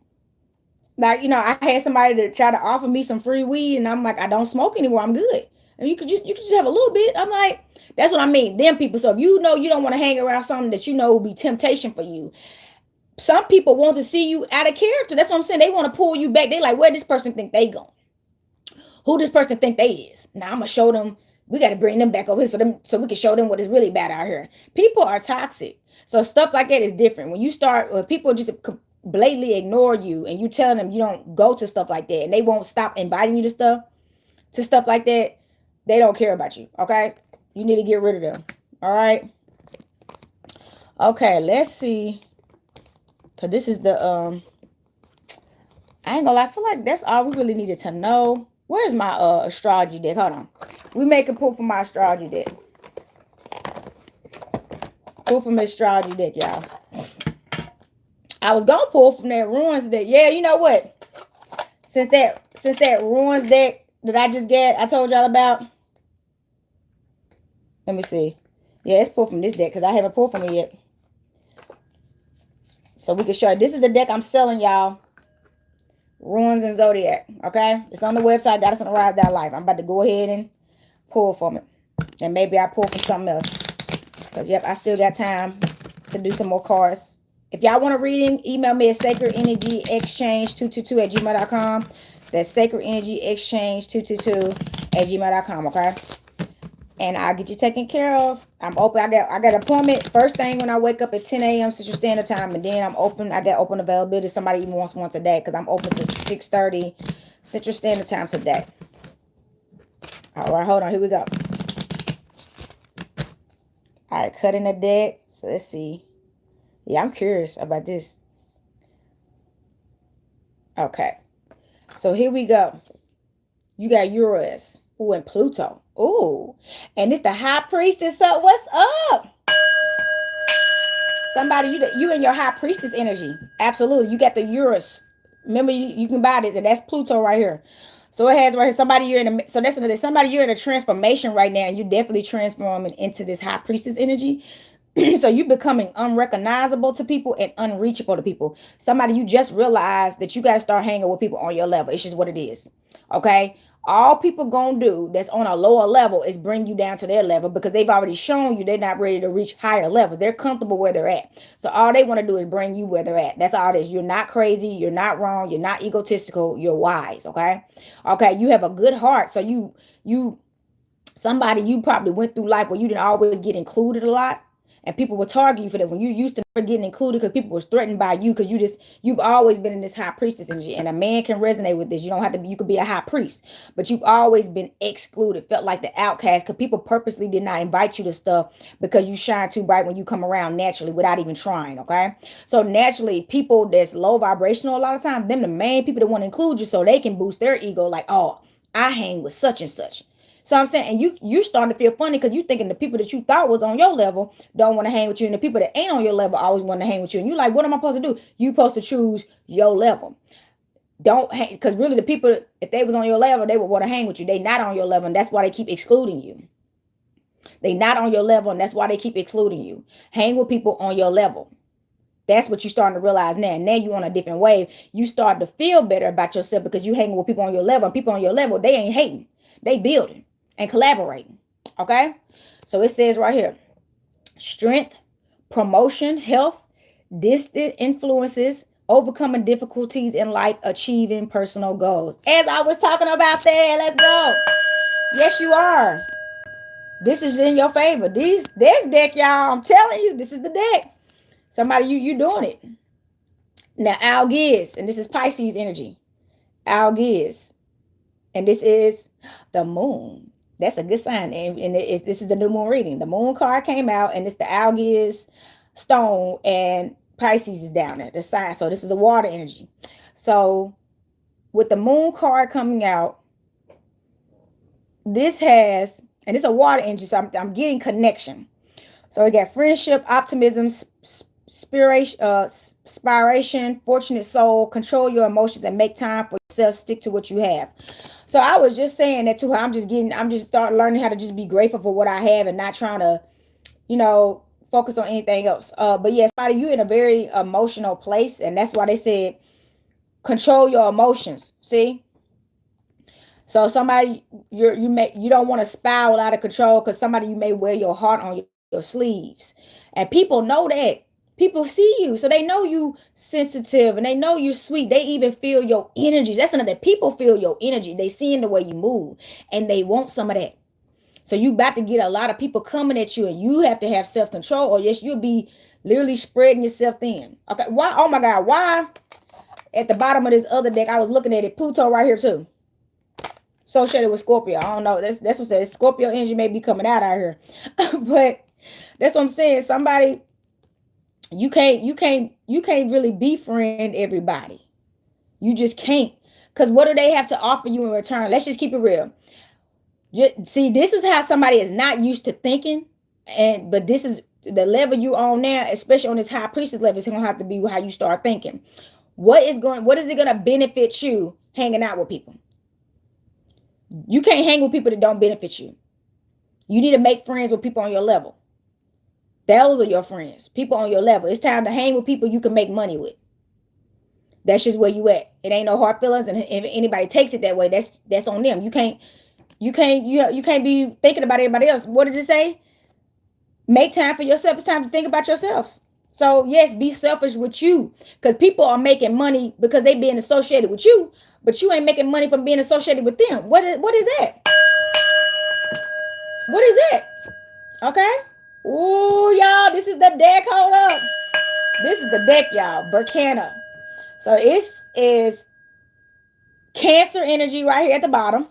Like, I had somebody to try to offer me some free weed, and I'm like, I don't smoke anymore. I'm good. And you could just have a little bit. I'm like, that's what I mean. Them people. So if you know you don't want to hang around something that you know will be temptation for you. Some people want to see you out of character. That's what I'm saying. They want to pull you back. They like, where this person think they going? Who this person think they is? Now I'm gonna show them. We got to bring them back over here so we can show them what is really bad out here. People are toxic, so stuff like that is different. When people just blatantly ignore you, and you tell them you don't go to stuff like that, and they won't stop inviting you to stuff like that, they don't care about you. Okay, you need to get rid of them. All right. Okay, let's see. So this is the I ain't gonna lie, I feel like that's all we really needed to know. Where's my astrology deck? Hold on. We make a pull from my astrology deck. Pull from the astrology deck, y'all. I was gonna pull from that ruins deck. Yeah, you know what? Since that ruins deck that I just got, I told y'all about. Let me see. Yeah, it's pulled from this deck because I haven't pulled from it yet. So we can show you. This is the deck I'm selling, y'all. Ruins and Zodiac. Okay? It's on the website, goddessontherise.life. I'm about to go ahead and pull from it. And maybe I pull from something else. Because, yep, I still got time to do some more cards. If y'all want a reading, email me at sacredenergyexchange222@gmail.com. That's sacredenergyexchange222@gmail.com, okay? And I'll get you taken care of. I'm open. I got an appointment first thing when I wake up at 10 a.m. Central Standard Time. And then I'm open. I got open availability. Somebody even wants one today, because I'm open to 6:30 Central Standard Time today. All right, hold on. Here we go. All right, cutting the deck. So let's see. Yeah, I'm curious about this. Okay. So here we go. You got Uranus. Ooh, and Pluto. Ooh. And it's the High Priestess. So what's up? Somebody, you and your High Priestess energy. Absolutely. You got the Uranus. Remember, you can buy this, and that's Pluto right here. So it has right here, somebody you're in a, so that's another, somebody you're in a transformation right now, and you're definitely transforming into this High Priestess energy. So you becoming unrecognizable to people and unreachable to people. Somebody you just realized that you got to start hanging with people on your level. It's just what it is. Okay. All people gonna do that's on a lower level is bring you down to their level, because they've already shown you they're not ready to reach higher levels. They're comfortable where they're at. So all they want to do is bring you where they're at. That's all it is. You're not crazy. You're not wrong. You're not egotistical. You're wise. Okay. Okay. You have a good heart. So somebody, you probably went through life where you didn't always get included a lot. And people will target you for that when you used to never getting included, because people was threatened by you, because you've always been in this High Priestess energy. And a man can resonate with this. You don't have to be, you could be a high priest, but you've always been excluded, felt like the outcast, because people purposely did not invite you to stuff because you shine too bright when you come around naturally without even trying. Okay. So naturally, people that's low vibrational, a lot of times, them the main people that want to include you so they can boost their ego, like, oh, I hang with such and such. So I'm saying, and you starting to feel funny because you thinking the people that you thought was on your level don't want to hang with you, and the people that ain't on your level always want to hang with you. And you like, what am I supposed to do? You supposed to choose your level. Don't hang, because really the people, if they was on your level, they would want to hang with you. They not on your level, and that's why they keep excluding you. They not on your level, and that's why they keep excluding you. Hang with people on your level. That's what you're starting to realize now. Now you're on a different wave. You start to feel better about yourself because you hanging with people on your level. And people on your level, they ain't hating. They building and collaborating. Okay. So it says right here, strength, promotion, health, distant influences, overcoming difficulties in life, achieving personal goals. As I was talking about there, let's go. Yes, you are. This is in your favor. This deck, y'all, I'm telling you, this is the deck. Somebody, you doing it. Now, Al Giz, and this is Pisces energy. Algiz. And this is the moon. That's a good sign. And this is the new moon reading. The moon card came out, and it's the Algiz stone, and Pisces is down there, the sign. So this is a water energy. So with the moon card coming out, this has, and it's a water energy, so I'm getting connection. So we got friendship, optimism, inspiration, fortunate soul, control your emotions and make time for yourself, stick to what you have. So I was just saying that too. I'm just start learning how to just be grateful for what I have and not trying to, you know, focus on anything else. But yes, somebody, you in a very emotional place, and that's why they said control your emotions. See, so somebody you don't want to spiral out of control, because somebody, you may wear your heart on your sleeves, and people know that. People see you, so they know you sensitive and they know you're sweet. They even feel your energy. That's another. People feel your energy. They see in the way you move, and they want some of that. So you about to get a lot of people coming at you, and you have to have self-control, or yes, you'll be literally spreading yourself thin. Okay, why? Oh my God, why? At the bottom of this other deck, I was looking at it. Pluto right here too, associated with Scorpio. I don't know. That's what says Scorpio energy may be coming out here, but that's what I'm saying. Somebody, you can't really befriend everybody. You just can't, because what do they have to offer you in return? Let's just keep it real. See, this is how somebody is not used to thinking, but this is the level you on now, especially on this high priestess level. It's gonna have to be how you start thinking. What is it gonna benefit you hanging out with people? You can't hang with people that don't benefit you. You need to make friends with people on your level. Those are your friends, people on your level. It's time to hang with people you can make money with. That's just where you at. It ain't no hard feelings, and if anybody takes it that way, that's on them. You can't be thinking about everybody else. What did it say? Make time for yourself. It's time to think about yourself. So yes, be selfish with you, because people are making money because they being associated with you, but you ain't making money from being associated with them. What is that? What is that? Okay. Ooh, y'all, this is the deck. Hold up. This is the deck, y'all. Burkana. So it is Cancer energy right here at the bottom.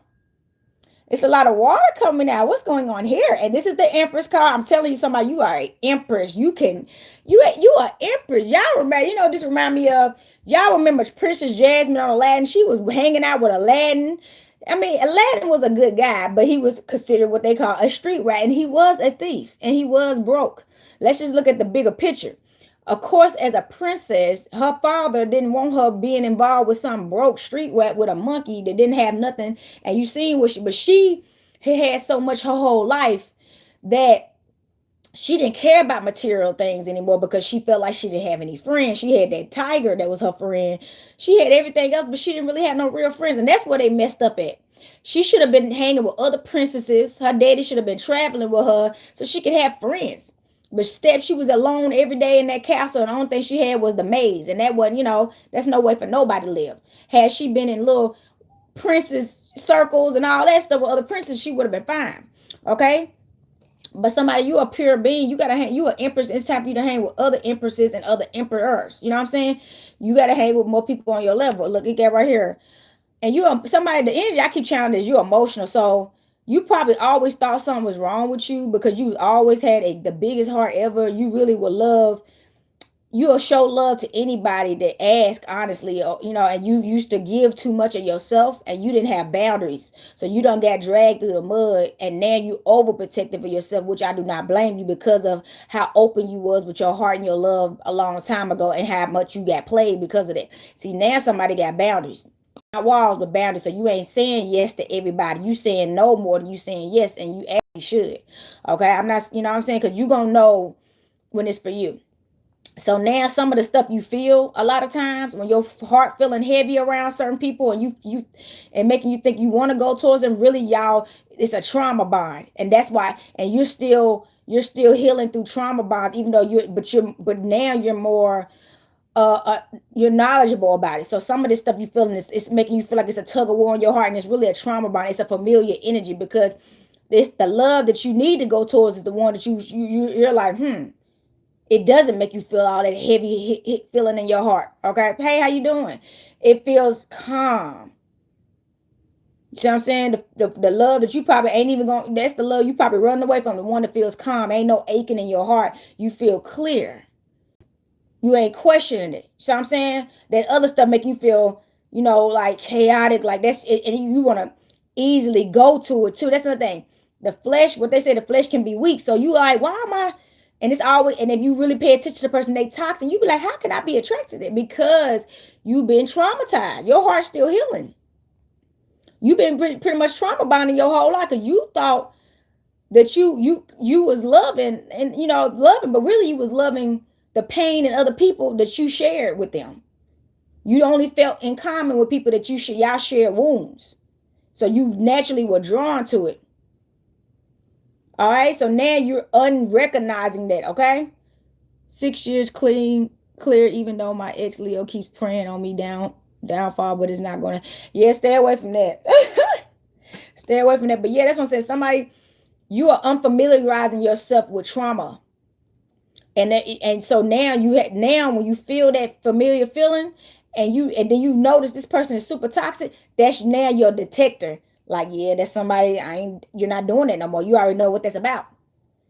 It's a lot of water coming out. What's going on here? And this is the Empress card. I'm telling you, somebody, you are an Empress. You are Empress. Y'all remember? This remind me of, y'all remember Princess Jasmine on Aladdin? She was hanging out with Aladdin. I mean, Aladdin was a good guy, but he was considered what they call a street rat, and he was a thief, and he was broke. Let's just look at the bigger picture. Of course, as a princess, her father didn't want her being involved with some broke street rat with a monkey that didn't have nothing. And you seen what she had so much her whole life that she didn't care about material things anymore, because she felt like she didn't have any friends. She had that tiger that was her friend. She had everything else, but she didn't really have no real friends. And that's where they messed up at. She should have been hanging with other princesses. Her daddy should have been traveling with her so she could have friends. But she was alone every day in that castle, and the only thing she had was the maze. And that wasn't, that's no way for nobody to live. Had she been in little princess circles and all that stuff with other princes, she would have been fine. Okay? But somebody, you a pure being. You gotta hang. You an empress. It's time for you to hang with other empresses and other emperors. You know what I'm saying? You gotta hang with more people on your level. Look at that right here. And you are somebody. The energy I keep channeling is you're emotional. So you probably always thought something was wrong with you, because you always had the biggest heart ever. You really would love. You'll show love to anybody that asks honestly, or, and you used to give too much of yourself, and you didn't have boundaries. So you done got dragged through the mud, and now you overprotective of yourself, which I do not blame you, because of how open you was with your heart and your love a long time ago, and how much you got played because of that. See, now somebody got boundaries. Not walls, but boundaries. So you ain't saying yes to everybody. You saying no more than you saying yes, and you actually should. Okay, I'm not, what I'm saying, because you gonna know when it's for you. So now some of the stuff you feel a lot of times, when your heart feeling heavy around certain people, and you and making you think you want to go towards them, really, y'all, it's a trauma bond. And that's why, and you're still healing through trauma bonds, even though but now you're more you're knowledgeable about it. So some of this stuff you feeling is, it's making you feel like it's a tug of war in your heart, and it's really a trauma bond. It's a familiar energy, because it's the love that you need to go towards is the one that you're like, it doesn't make you feel all that heavy feeling in your heart. Okay, hey, how you doing? It feels calm. You see what I'm saying? The love that you probably ain't even going, that's the love you probably running away from, the one that feels calm. Ain't no aching in your heart. You feel clear. You ain't questioning it. See what I'm saying? That other stuff make you feel, like chaotic, like that's it, and you want to easily go to it too. That's another thing. The flesh, what they say, the flesh can be weak. So you like, why am I? And it's always, and if you really pay attention to the person, they toxic, you be like, how can I be attracted to it? Because you've been traumatized. Your heart's still healing. You've been pretty much trauma bonding your whole life because you thought that you was loving and loving, but really you was loving the pain and other people that you shared with them. You only felt in common with people that y'all shared wounds, so you naturally were drawn to it. All right, so now you're unrecognizing that. Okay, 6 years clear, even though my ex Leo keeps praying on me downfall, but it's not gonna. Yeah, stay away from that. Stay away from that. But yeah, that's what I'm saying. Somebody, you are unfamiliarizing yourself with trauma. And so now when you feel that familiar feeling, and then you notice this person is super toxic, that's now your detector. Like, yeah, that's somebody, you're not doing it no more. You already know what that's about.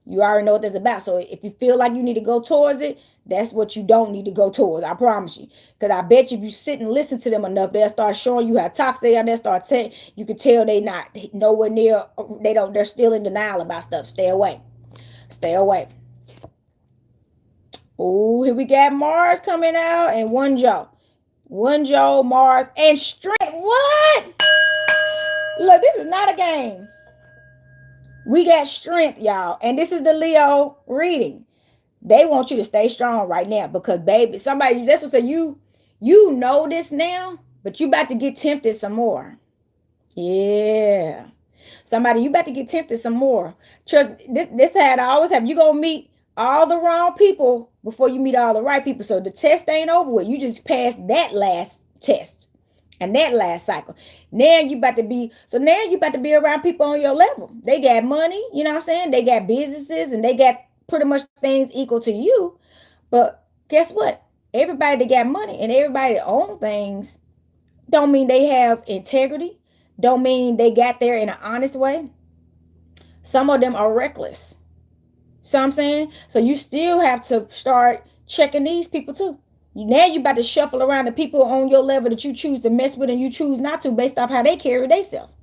You already know what that's about. So if you feel like you need to go towards it, that's what you don't need to go towards. I promise you. Because I bet you if you sit and listen to them enough, they'll start showing you how toxic they are. They'll start saying, you can tell they not nowhere near, they're still in denial about stuff. Stay away. Stay away. Oh, here we got Mars coming out and one Joe. One Joe, Mars, and strength. What? Look, this is not a game. We got strength, y'all. And this is the Leo reading. They want you to stay strong right now because, baby, somebody, that's what say you know this now, but you about to get tempted some more. Yeah. Somebody, you about to get tempted some more. Trust this had I always have. You gonna meet all the wrong people before you meet all the right people. So the test ain't over with. You just passed that last test and that last cycle. Now you about to be around people on your level. They got money, you know what I'm saying? They got businesses and they got pretty much things equal to you. But guess what? Everybody that got money and everybody that own things don't mean they have integrity. Don't mean they got there in an honest way. Some of them are reckless. See what I'm saying? So you still have to start checking these people too. Now you about to shuffle around the people on your level that you choose to mess with and you choose not to based off how they carry themselves.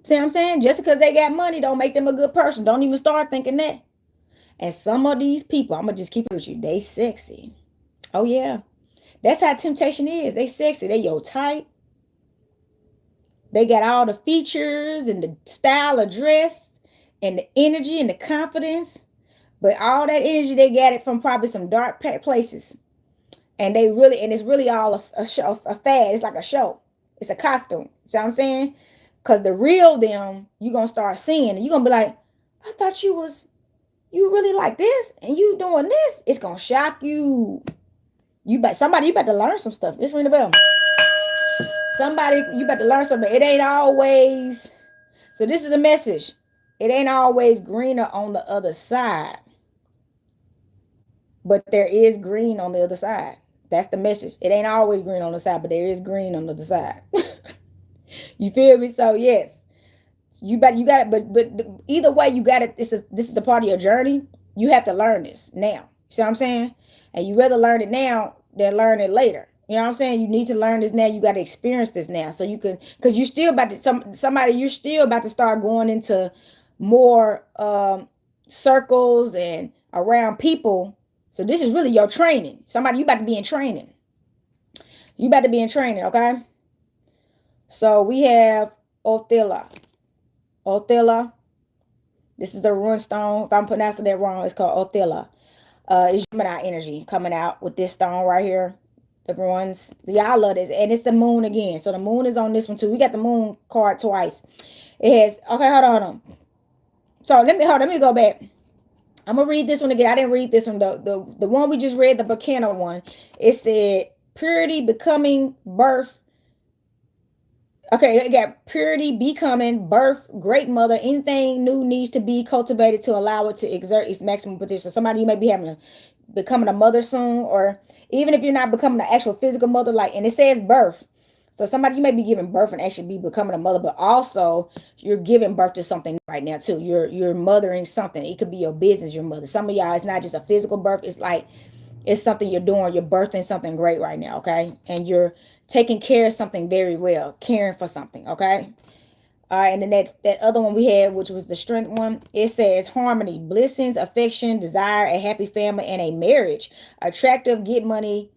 See what I'm saying? Just because they got money don't make them a good person. Don't even start thinking that. And some of these people, I'm going to just keep it with you, they sexy. Oh yeah. That's how temptation is. They sexy. They your type. They got all the features and the style of dress and the energy and the confidence. But all that energy, they got it from probably some dark places. And it's really all a show, a fad. It's like a show. It's a costume. See what I'm saying? Because the real them, you're going to start seeing. And you're going to be like, I thought you really like this. And you doing this. It's going to shock you. You about to learn some stuff. Just ring the bell. Somebody, you about to learn something. It ain't always. So this is the message. It ain't always greener on the other side. But there is green on the other side. That's the message. It ain't always green on the side, but there is green on the other side. You feel me? So yes, you got it. But either way, you got it. This is the part of your journey. You have to learn this now. See what I'm saying? And you rather learn it now than learn it later. You know what I'm saying? You need to learn this now. You got to experience this now, so you can, because you still about to you're still about to start going into more circles and around people. So this is really your training. Somebody, you about to be in training. You about to be in training, okay? So we have Othella. Othella. This is the rune stone. If I'm pronouncing that wrong, it's called Othella. It's Gemini energy coming out with this stone right here. The runes. Y'all love this. And it's the moon again. So the moon is on this one too. We got the moon card twice. It has, okay, hold on. So let me go back. I'm gonna read this one again. I didn't read this one. The one we just read, the Bacana one. It said purity, becoming, birth. Okay, it got purity, becoming, birth, great mother. Anything new needs to be cultivated to allow it to exert its maximum potential. Somebody, you may be becoming a mother soon, or even if you're not becoming an actual physical mother, like, and it says birth. So somebody, you may be giving birth and actually be becoming a mother, but also you're giving birth to something right now too. You're mothering something. It could be your business, your mother. Some of y'all, it's not just a physical birth. It's like it's something you're doing. You're birthing something great right now, okay? And you're taking care of something very well, caring for something, okay? All right, and then that other one we had, which was the strength one, it says harmony, blessings, affection, desire, a happy family, and a marriage. Attractive, get money,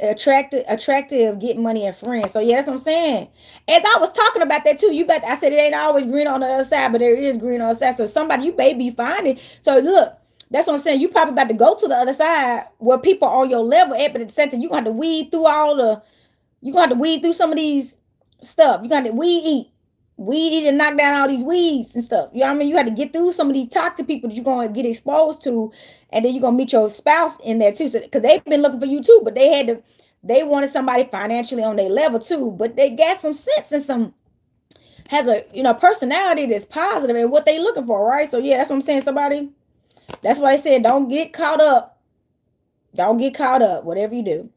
attractive, get money and friends. So yeah, that's what I'm saying. As I was talking about that too, you bet I said it ain't always green on the other side, but there is green on the side. So somebody you may be finding. So look, that's what I'm saying. You probably about to go to the other side where people on your level at, but at the center, you gonna have to weed through all the you gonna have to weed through some of these stuff. You gonna have to weed eat and knock down all these weeds and stuff. You know what I mean? You had to get through some of these toxic people that you're gonna get exposed to, and then you're gonna meet your spouse in there too. So because they've been looking for you too, but they wanted somebody financially on their level too, but they got some sense and some has a personality that's positive and what they looking for, right? So yeah, that's what I'm saying. Somebody, that's why I said don't get caught up. Don't get caught up, whatever you do.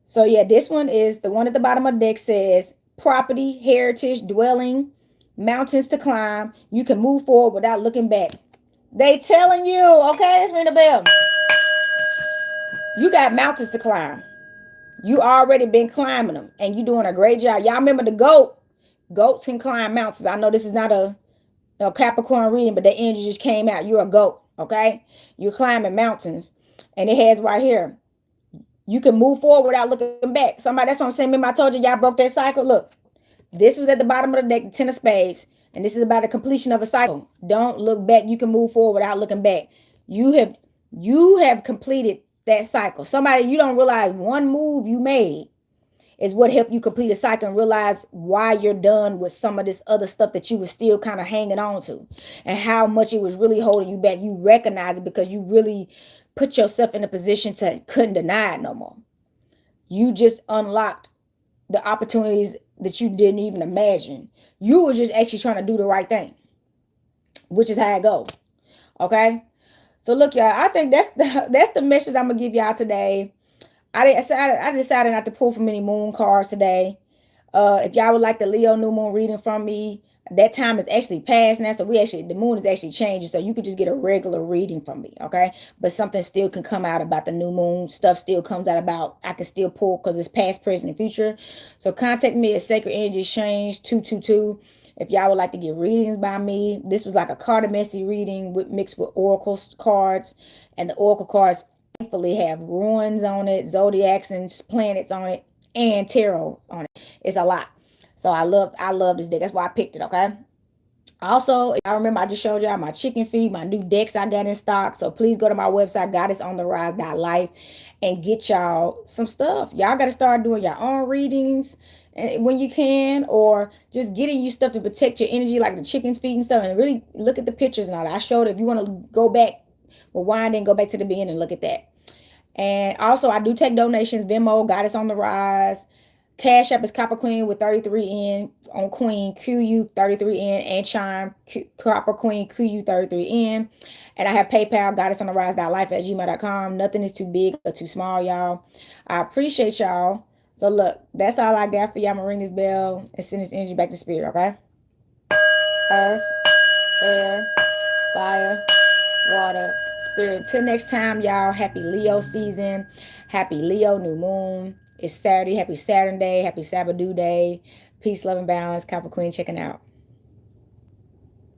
So yeah, this one is the one at the bottom of the deck says property, heritage, dwelling, mountains to climb. You can move forward without looking back. They telling you, okay, let's ring the bell. You got mountains to climb. You already been climbing them and you doing a great job. Y'all remember the goat? Goats can climb mountains. I know this is not a Capricorn reading, but the energy just came out. You're a goat, okay? You're climbing mountains. And it has right here. You can move forward without looking back. Somebody, that's what I'm saying. Remember I told you y'all broke that cycle? Look, this was at the bottom of the deck, the Ten of Spades. And this is about the completion of a cycle. Don't look back. You can move forward without looking back. You have completed that cycle. Somebody, you don't realize one move you made is what helped you complete a cycle and realize why you're done with some of this other stuff that you were still kind of hanging on to and how much it was really holding you back. You recognize it because you really put yourself in a position to couldn't deny it no more. You just unlocked the opportunities that you didn't even imagine. You were just actually trying to do the right thing, which is how it goes. Okay. So look, y'all, I think that's the message I'm gonna give y'all today. I decided not to pull from any moon cards today. If y'all would like the Leo new moon reading from me, that time is actually past now. So the moon is actually changing. So you could just get a regular reading from me. Okay. But something still can come out about the new moon. Stuff still comes out about, I can still pull because it's past, present, and future. So contact me at Sacred Energy Exchange 222. If y'all would like to get readings by me, this was like a cartomancy reading mixed with oracle cards. And the oracle cards thankfully have runes on it, zodiacs and planets on it, and tarot on it. It's a lot. So I love this deck. That's why I picked it, okay? Also, I remember I just showed y'all my chicken feed, my new decks I got in stock. So please go to my website, goddessontherise.life, and get y'all some stuff. Y'all got to start doing your own readings when you can, or just getting you stuff to protect your energy, like the chicken's feet and stuff, and really look at the pictures and all that. I showed it. If you want to go back, rewind and go back to the beginning and look at that. And also, I do take donations. Venmo, Goddess on the Rise. Cash App is Copper Queen with 33N on Queen, QU 33N, and Chime, Copper Queen, QU 33N. And I have PayPal, goddessontherise.life@gmail.com. Nothing is too big or too small, y'all. I appreciate y'all. So look, that's all I got for y'all. I'm going to ring this bell and send this energy back to spirit, okay? Earth, air, fire, water, spirit. Till next time, y'all. Happy Leo season. Happy Leo new moon. It's Saturday. Happy Saturn day. Happy Sabbath day. Peace, love, and balance. Copper Queen checking out.